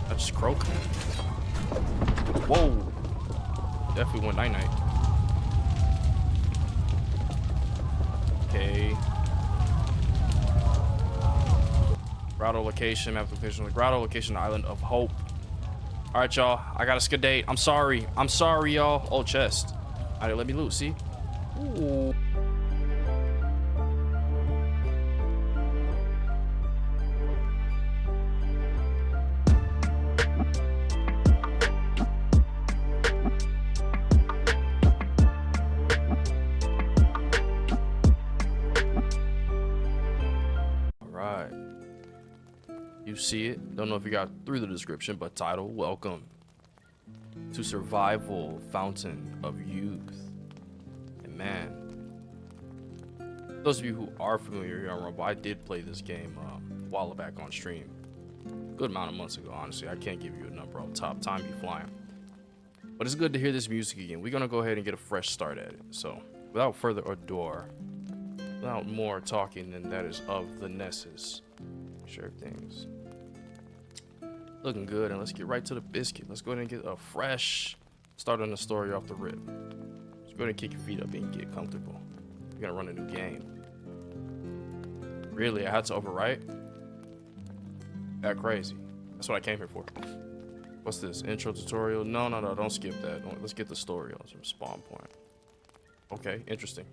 I just croak. Whoa. Definitely went night night. Okay. Grotto location, map location, grotto location, island of hope. All right, y'all. I got a skadate. I'm sorry. I'm sorry, y'all. Oh, chest. All right, let me loot. See? Ooh. You see it. Don't know if you got through the description, but title, welcome to Survival Fountain of Youth. And man, those of you who are familiar here on Rumble, I did play this game a while back on stream. Good amount of months ago, honestly. I can't give you a number on top. Time be flying. But it's good to hear this music again. We're going to go ahead and get a fresh start at it. So, without further ado, without more talking than that is of the Nessus, share things looking good, and let's get right to the biscuit. Let's go ahead and get a fresh start on the story off the rip. Let's go ahead and kick your feet up and get comfortable. We're gonna run a new game. Really, I had to overwrite? That crazy. That's what I came here for. What's this? Intro tutorial? No, don't skip that. Let's get the story on some spawn point. Okay, interesting.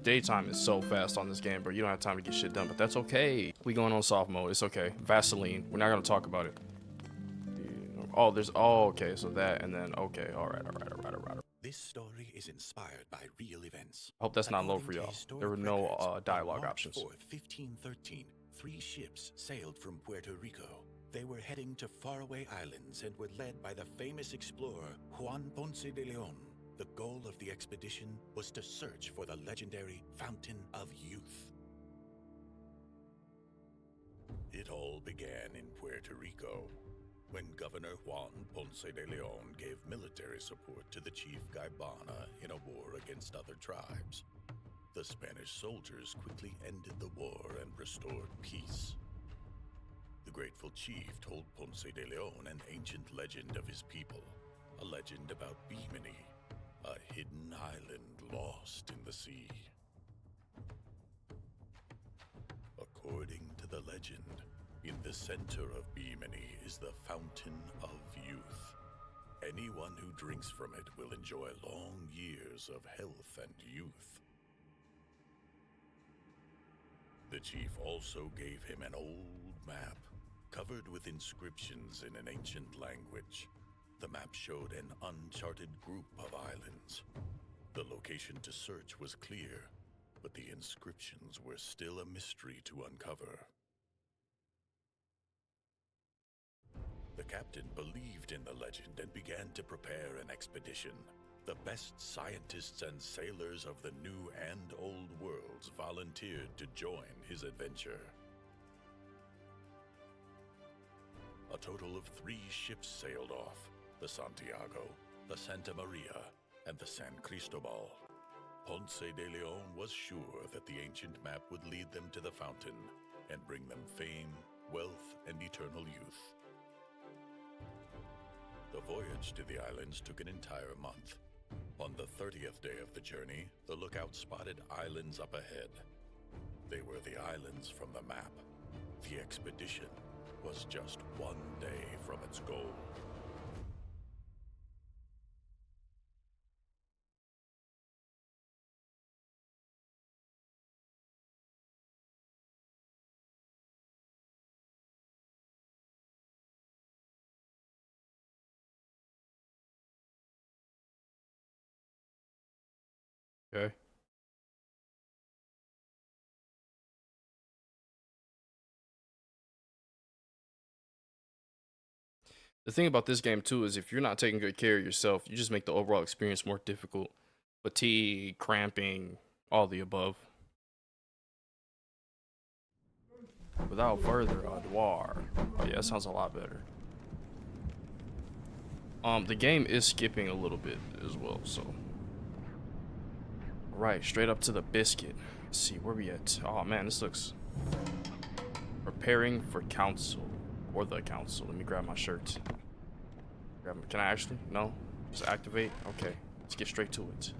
Daytime is so fast on this game, bro. You don't have time to get shit done, but that's okay. We going on soft mode. It's okay. Vaseline. We're not gonna talk about it. Oh, okay. So that and then okay. All right. This story is inspired by real events. I hope that's not low for y'all. There were no dialogue March options. 4th, 1513, 3 ships sailed from Puerto Rico. They were heading to faraway islands and were led by the famous explorer Juan Ponce de Leon. The goal of the expedition was to search for the legendary Fountain of Youth. It all began in Puerto Rico, when Governor Juan Ponce de Leon gave military support to the chief Gaibana in a war against other tribes. The Spanish soldiers quickly ended the war and restored peace. The grateful chief told Ponce de Leon an ancient legend of his people, a legend about Bimini, a hidden island lost in the sea. According to the legend, in the center of Bimini is the Fountain of Youth. Anyone who drinks from it will enjoy long years of health and youth. The chief also gave him an old map, covered with inscriptions in an ancient language. The map showed an uncharted group of islands. The location to search was clear, but the inscriptions were still a mystery to uncover. The captain believed in the legend and began to prepare an expedition. The best scientists and sailors of the New and Old Worlds volunteered to join his adventure. A total of 3 ships sailed off: the Santiago, the Santa Maria, and the San Cristobal. Ponce de Leon was sure that the ancient map would lead them to the fountain and bring them fame, wealth, and eternal youth. The voyage to the islands took an entire month. On the 30th day of the journey, the lookout spotted islands up ahead. They were the islands from the map. The expedition was just 1 day from its goal. Okay. The thing about this game too is if you're not taking good care of yourself, you just make the overall experience more difficult. Fatigue, cramping, all the above. Without further ado, oh yeah, that sounds a lot better. The game is skipping a little bit as well, so. Right, straight up to the biscuit. Let's see, where we at? Oh man, this looks... Preparing for council. or the council. Let me grab my shirt. Can I actually? No? Just activate? Okay. Let's get straight to it.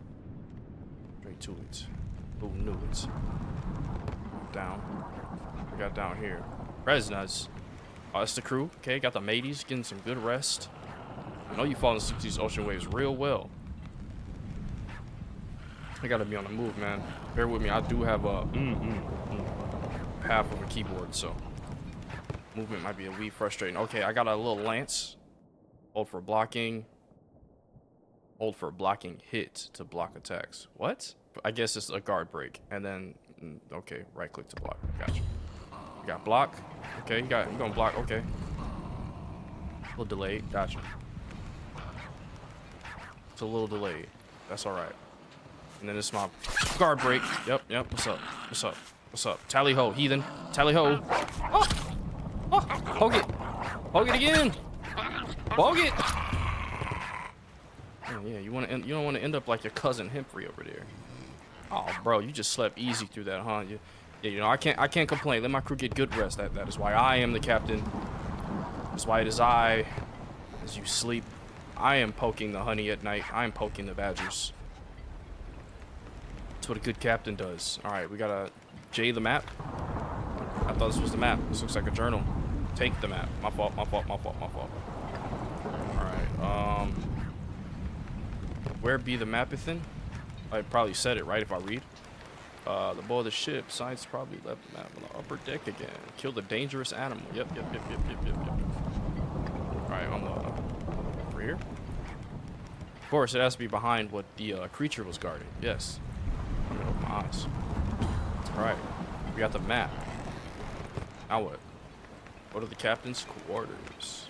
Straight to it. Who knew it? Down. We got down here. Resnas. Oh, that's the crew. Okay, got the mateys getting some good rest. I know you falling asleep to these ocean waves real well. I gotta be on the move, man. Bear with me. I do have a half of a keyboard, so movement might be a wee frustrating. Okay, I got a little lance. Hold for blocking. Hold for blocking hit to block attacks. What? I guess it's a guard break. And then, okay, right click to block. Gotcha. You got block. Okay, you gonna block. Okay. A little delayed. Gotcha. It's a little delayed. That's all right. And then it's my guard break. Yep. What's up? What's up? What's up? Tally ho, heathen. Tally ho. Oh! Oh! Poke it. Poke it again. Poke it. Oh, yeah, you don't want to end up like your cousin Hemphrey over there. Oh, bro, you just slept easy through that, huh? Yeah, you know, I can't complain. Let my crew get good rest. That is why I am the captain. That's why it is I, as you sleep. I am poking the honey at night. I am poking the badgers. That's what a good captain does. All right, we gotta J the map. I thought this was the map. This looks like a journal. Take the map. My fault. All right. Where be the mapithin? I probably said it right if I read. The bow of the ship. Science probably left the map on the upper deck again. Kill the dangerous animal. Yep. All right, on the over here. Of course, it has to be behind what the creature was guarding. Yes. I'm gonna open my eyes. All right, we got the map. Now what? Go to the captain's quarters.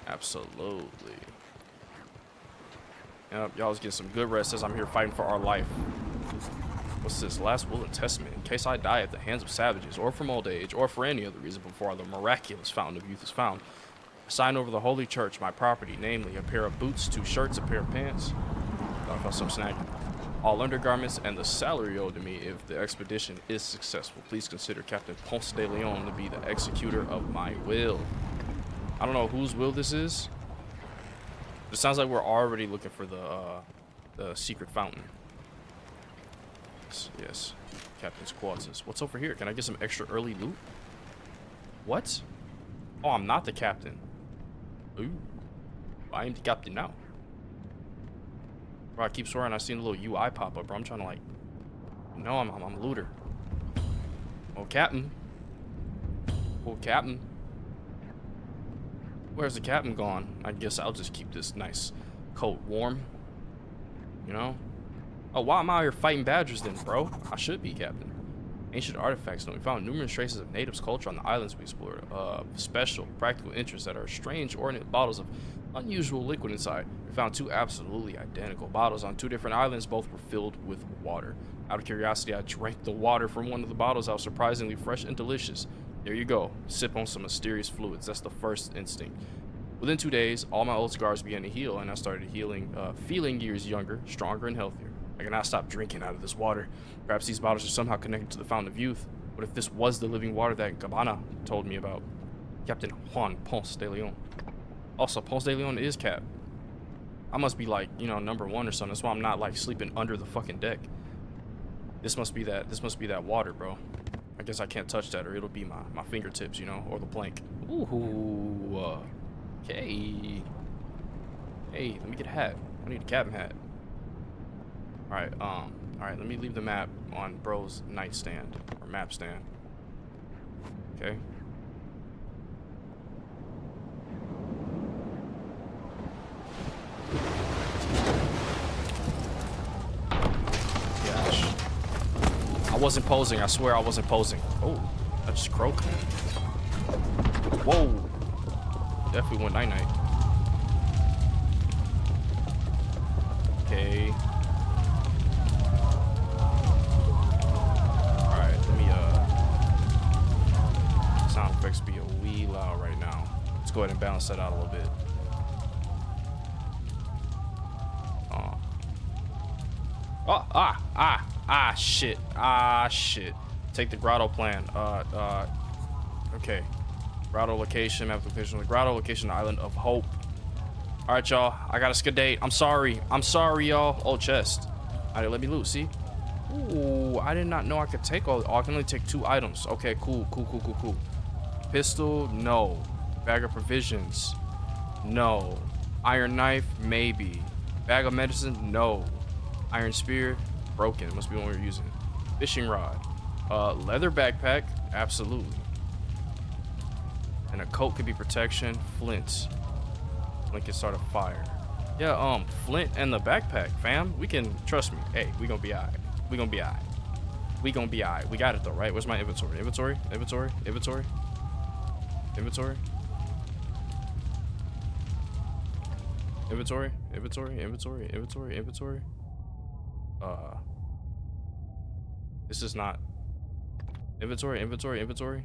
Absolutely. Yep, y'all was getting some good rest as I'm here fighting for our life. What's this? Last will and testament. In case I die at the hands of savages, or from old age, or for any other reason before the miraculous fountain of youth is found, I sign over the holy church my property, namely a pair of boots, 2 shirts, a pair of pants. Thought about some snagging. All undergarments and the salary owed to me if the expedition is successful. Please consider Captain Ponce de Leon to be the executor of my will. I don't know whose will this is. It sounds like we're already looking for the secret fountain. Yes. Captain's quarters. What's over here? Can I get some extra early loot? What? Oh, I'm not the captain. Ooh. I am the captain now. Bro, I keep swearing I seen a little UI pop up, bro. I'm trying to like... No, I'm a looter. Oh, captain. Oh, captain. Where's the captain gone? I guess I'll just keep this nice coat warm. You know? Oh, why am I out here fighting badgers then, bro? I should be captain. Ancient artifacts. We found numerous traces of natives' culture on the islands we explored. Special practical interests that are strange ornate bottles of unusual liquid inside. We found 2 absolutely identical bottles on 2 different islands. Both were filled with water. Out of curiosity, I drank the water from one of the bottles. I was surprisingly fresh and delicious. There you go. Sip on some mysterious fluids. That's the first instinct. Within 2 days, all my old scars began to heal, and I started feeling years younger, stronger, and healthier. I cannot stop drinking out of this water. Perhaps these bottles are somehow connected to the fountain of youth. What if this was the living water that Gabbana told me about? Captain Juan Ponce de Leon. Also, Ponce de Leon is Cap. I must be like, you know, number 1 or something. That's why I'm not like sleeping under the fucking deck. This must be that water, bro. I guess I can't touch that or it'll be my fingertips, you know, or the plank. Ooh. Okay. Hey, let me get a hat. I need a captain hat. Alright, let me leave the map on bro's nightstand or map stand. Okay. Gosh. I wasn't posing, I swear I wasn't posing. Oh, I just croaked. Whoa. Definitely went night-night. Okay. Sound effects be a wee loud right now. Let's go ahead and balance that out a little bit. Shit. Take the grotto plan. Okay. Grotto location, map location, the grotto location, Island of Hope. All right, y'all. I got a skadate. I'm sorry. I'm sorry, y'all. Oh, chest. All right, let me loot. See? Ooh, I did not know I could take all. Oh, I can only take 2 items. Okay, cool, cool, cool, cool, cool. Pistol, no. Bag of provisions, no. Iron knife, maybe. Bag of medicine, no. Iron spear, broken. Must be one we're using. Fishing rod. Leather backpack, absolutely. And a coat could be protection. Flint. Flint can start a fire. Yeah, Flint and the backpack, fam. We can, trust me. Hey, we gonna be alright. We gonna be alright. We gonna be alright. We got it though, right? Where's my inventory? Inventory? Inventory? Inventory? Inventory? Inventory? Inventory? Inventory? Inventory? Inventory? This is not inventory. Inventory? Inventory?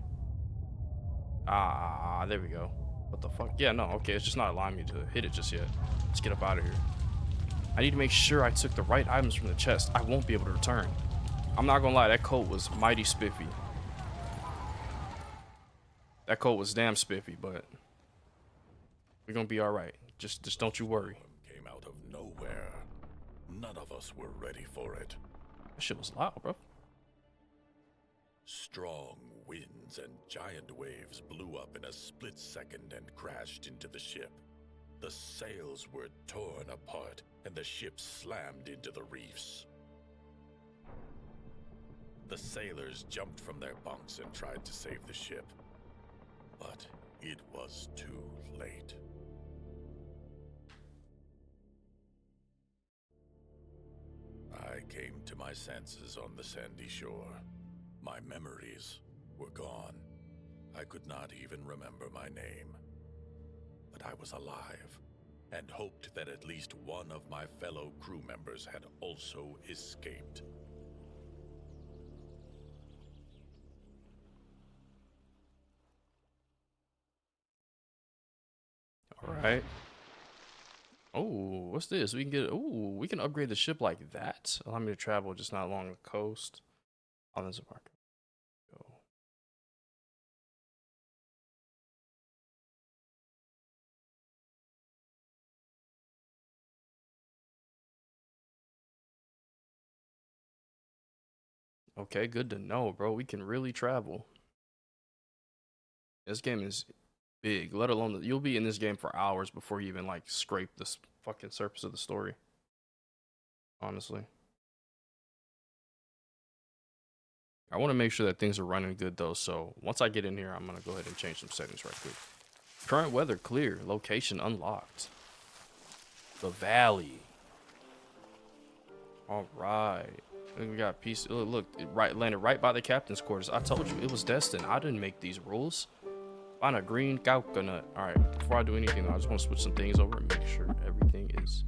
Ah, there we go. What the fuck? Yeah, no, okay, it's just not allowing me to hit it just yet. Let's get up out of here. I need to make sure I took the right items from the chest. I won't be able to return. I'm not gonna lie, that coat was mighty spiffy. That coat was damn spiffy, but we're gonna be all right. Just don't you worry. Came out of nowhere. None of us were ready for it. That shit was loud, bro. Strong winds and giant waves blew up in a split second and crashed into the ship. The sails were torn apart and the ship slammed into the reefs. The sailors jumped from their bunks and tried to save the ship, but it was too late. I came to my senses on the sandy shore. My memories were gone. I could not even remember my name. But I was alive, and hoped that at least one of my fellow crew members had also escaped. All right. Oh, what's this? We can get. Oh, we can upgrade the ship like that. Allow me to travel just not along the coast. Islandsurvival. Go. Okay, good to know, bro. We can really travel. This game is big, let alone you'll be in this game for hours before you even like scrape this fucking surface of the story. Honestly. I want to make sure that things are running good though, so once I get in here, I'm gonna go ahead and change some settings right quick. Current weather clear, location unlocked. The valley. All right. We got peace. Look, right, landed right by the captain's quarters. I told you it was destined. I didn't make these rules. Find a green coconut. All right. Before I do anything, though, I just want to switch some things over and make sure everything is